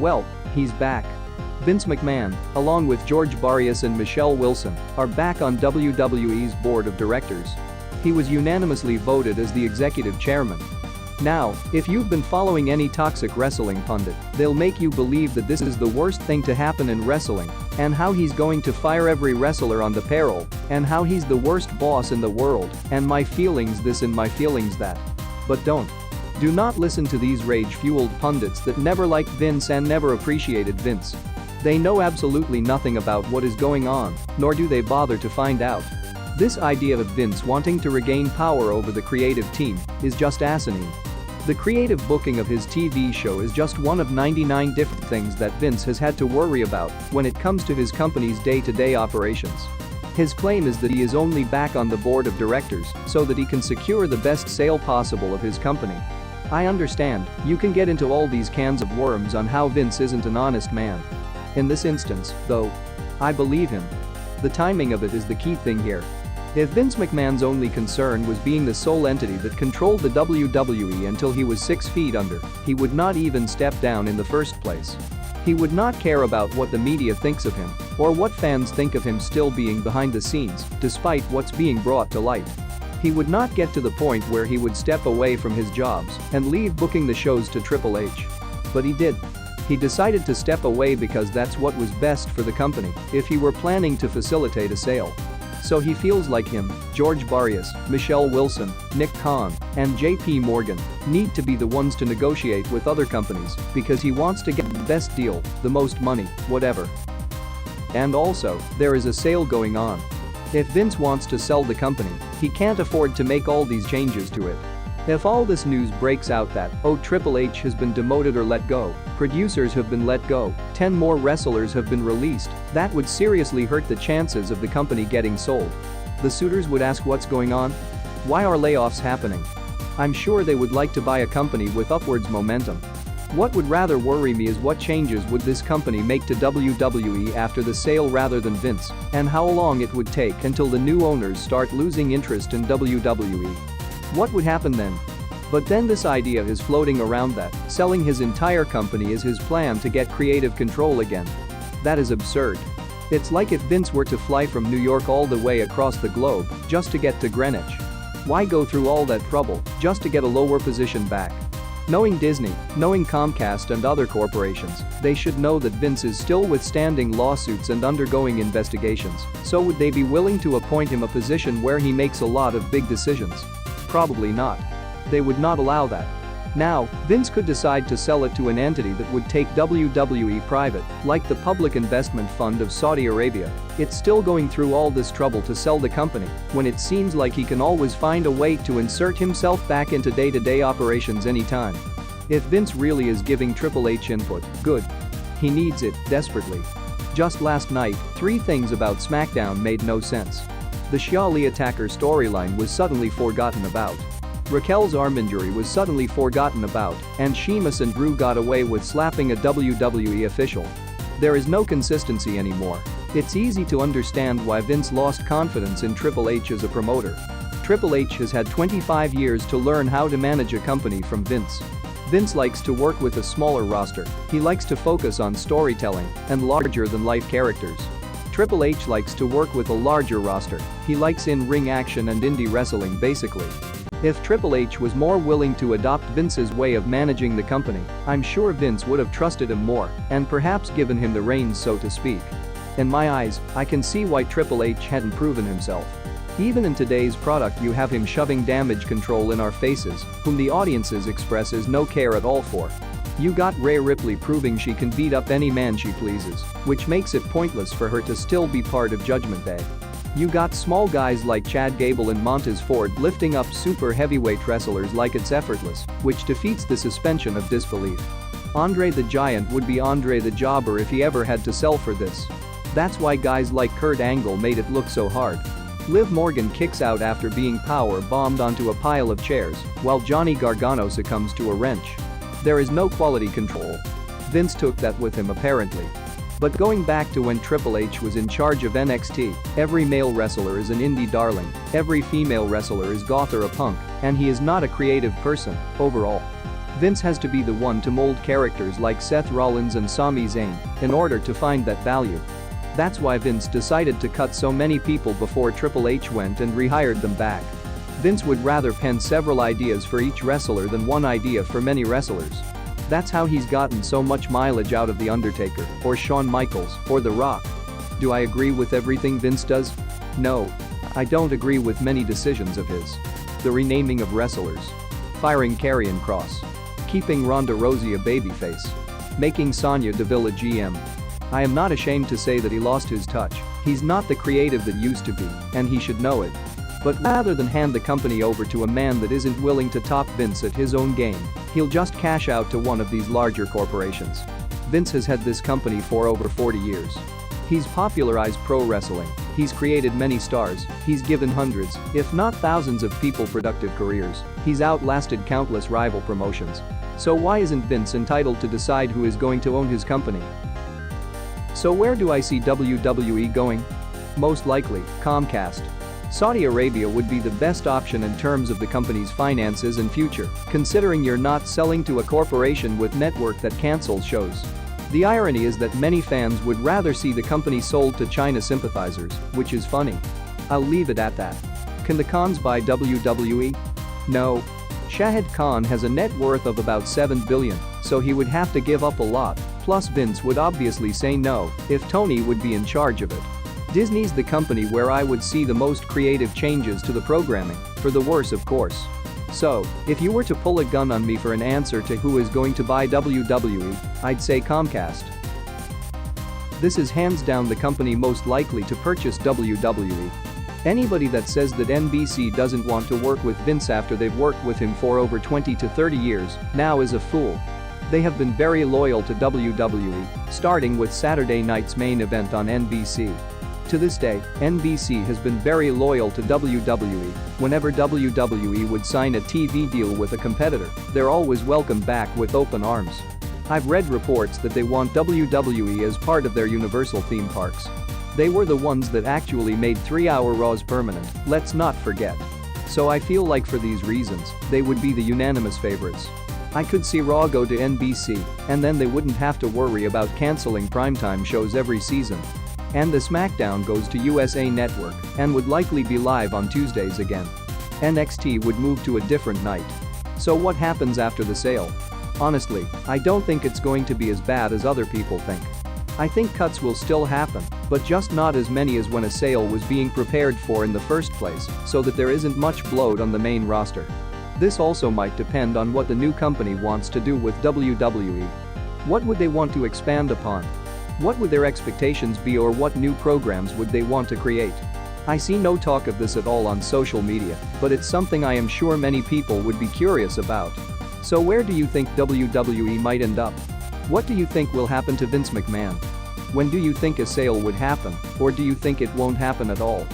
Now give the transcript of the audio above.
Well, he's back. Vince McMahon, along with George Barrios and Michelle Wilson, are back on WWE's board of directors. He was unanimously voted as the executive chairman. Now, if you've been following any toxic wrestling pundit, they'll make you believe that this is the worst thing to happen in wrestling, and how he's going to fire every wrestler on the payroll, and how he's the worst boss in the world, and my feelings this and my feelings that. But don't. Do not listen to these rage-fueled pundits that never liked Vince and never appreciated Vince. They know absolutely nothing about what is going on, nor do they bother to find out. This idea of Vince wanting to regain power over the creative team is just asinine. The creative booking of his TV show is just one of 99 different things that Vince has had to worry about when it comes to his company's day-to-day operations. His claim is that he is only back on the board of directors so that he can secure the best sale possible of his company. I understand, you can get into all these cans of worms on how Vince isn't an honest man. In this instance, though, I believe him. The timing of it is the key thing here. If Vince McMahon's only concern was being the sole entity that controlled the WWE until he was 6 feet under, he would not even step down in the first place. He would not care about what the media thinks of him or what fans think of him still being behind the scenes, despite what's being brought to light. He would not get to the point where he would step away from his jobs and leave booking the shows to Triple H. But he did. He decided to step away because that's what was best for the company if he were planning to facilitate a sale. So he feels like him, George Barrios, Michelle Wilson, Nick Khan, and JP Morgan need to be the ones to negotiate with other companies because he wants to get the best deal, the most money, whatever. And also, there is a sale going on. If Vince wants to sell the company, he can't afford to make all these changes to it. If all this news breaks out that, oh, Triple H has been demoted or let go, producers have been let go, 10 more wrestlers have been released, that would seriously hurt the chances of the company getting sold. The suitors would ask what's going on? Why are layoffs happening? I'm sure they would like to buy a company with upwards momentum. What would rather worry me is what changes would this company make to WWE after the sale rather than Vince, and how long it would take until the new owners start losing interest in WWE. What would happen then? But then this idea is floating around that selling his entire company is his plan to get creative control again. That is absurd. It's like if Vince were to fly from New York all the way across the globe just to get to Greenwich. Why go through all that trouble just to get a lower position back? Knowing Disney, knowing Comcast and other corporations, they should know that Vince is still withstanding lawsuits and undergoing investigations, so would they be willing to appoint him a position where he makes a lot of big decisions? Probably not. They would not allow that. Now, Vince could decide to sell it to an entity that would take WWE private, like the Public Investment Fund of Saudi Arabia. It's still going through all this trouble to sell the company when it seems like he can always find a way to insert himself back into day-to-day operations anytime. If Vince really is giving Triple H input, good. He needs it desperately. Just last night, 3 things about SmackDown made no sense. The Shia Attacker storyline was suddenly forgotten about. Raquel's arm injury was suddenly forgotten about, and Sheamus and Drew got away with slapping a WWE official. There is no consistency anymore. It's easy to understand why Vince lost confidence in Triple H as a promoter. Triple H has had 25 years to learn how to manage a company from Vince. Vince likes to work with a smaller roster. He likes to focus on storytelling and larger-than-life characters. Triple H likes to work with a larger roster. He likes in-ring action and indie wrestling basically. If Triple H was more willing to adopt Vince's way of managing the company, I'm sure Vince would have trusted him more and perhaps given him the reins, so to speak. In my eyes, I can see why Triple H hadn't proven himself. Even in today's product you have him shoving damage control in our faces, whom the audiences expresses no care at all for. You got Rhea Ripley proving she can beat up any man she pleases, which makes it pointless for her to still be part of Judgment Day. You got small guys like Chad Gable and Montez Ford lifting up super heavyweight wrestlers like it's effortless, which defeats the suspension of disbelief. Andre the Giant would be Andre the Jobber if he ever had to sell for this. That's why guys like Kurt Angle made it look so hard. Liv Morgan kicks out after being power-bombed onto a pile of chairs, while Johnny Gargano succumbs to a wrench. There is no quality control. Vince took that with him apparently. But going back to when Triple H was in charge of NXT, every male wrestler is an indie darling, every female wrestler is goth or a punk, and he is not a creative person, overall. Vince has to be the one to mold characters like Seth Rollins and Sami Zayn in order to find that value. That's why Vince decided to cut so many people before Triple H went and rehired them back. Vince would rather pen several ideas for each wrestler than one idea for many wrestlers. That's how he's gotten so much mileage out of The Undertaker, or Shawn Michaels, or The Rock. Do I agree with everything Vince does? No. I don't agree with many decisions of his. The renaming of wrestlers. Firing Karrion Kross. Keeping Ronda Rousey a babyface. Making Sonya Deville a GM. I am not ashamed to say that he lost his touch. He's not the creative that used to be, and he should know it. But rather than hand the company over to a man that isn't willing to top Vince at his own game, he'll just cash out to one of these larger corporations. Vince has had this company for over 40 years. He's popularized pro wrestling, he's created many stars, he's given hundreds, if not thousands of people productive careers, he's outlasted countless rival promotions. So why isn't Vince entitled to decide who is going to own his company? So where do I see WWE going? Most likely, Comcast. Saudi Arabia would be the best option in terms of the company's finances and future, considering you're not selling to a corporation with network that cancels shows. The irony is that many fans would rather see the company sold to China sympathizers, which is funny. I'll leave it at that. Can the Khans buy WWE? No. Shahid Khan has a net worth of about $7 billion, so he would have to give up a lot, plus Vince would obviously say no if Tony would be in charge of it. Disney's the company where I would see the most creative changes to the programming, for the worse of course. So, if you were to pull a gun on me for an answer to who is going to buy WWE, I'd say Comcast. This is hands down the company most likely to purchase WWE. Anybody that says that NBC doesn't want to work with Vince after they've worked with him for over 20 to 30 years now is a fool. They have been very loyal to WWE, starting with Saturday night's main event on NBC. To this day, NBC has been very loyal to WWE. Whenever WWE would sign a TV deal with a competitor, they're always welcomed back with open arms. I've read reports that they want WWE as part of their Universal theme parks. They were the ones that actually made 3-hour Raws permanent, let's not forget. So I feel like for these reasons, they would be the unanimous favorites. I could see Raw go to NBC, and then they wouldn't have to worry about canceling primetime shows every season. And the SmackDown goes to USA Network and would likely be live on Tuesdays again. NXT would move to a different night. So what happens after the sale? Honestly, I don't think it's going to be as bad as other people think. I think cuts will still happen, but just not as many as when a sale was being prepared for in the first place, so that there isn't much bloat on the main roster. This also might depend on what the new company wants to do with WWE. What would they want to expand upon? What would their expectations be, or what new programs would they want to create? I see no talk of this at all on social media, but it's something I am sure many people would be curious about. So where do you think WWE might end up? What do you think will happen to Vince McMahon? When do you think a sale would happen, or do you think it won't happen at all?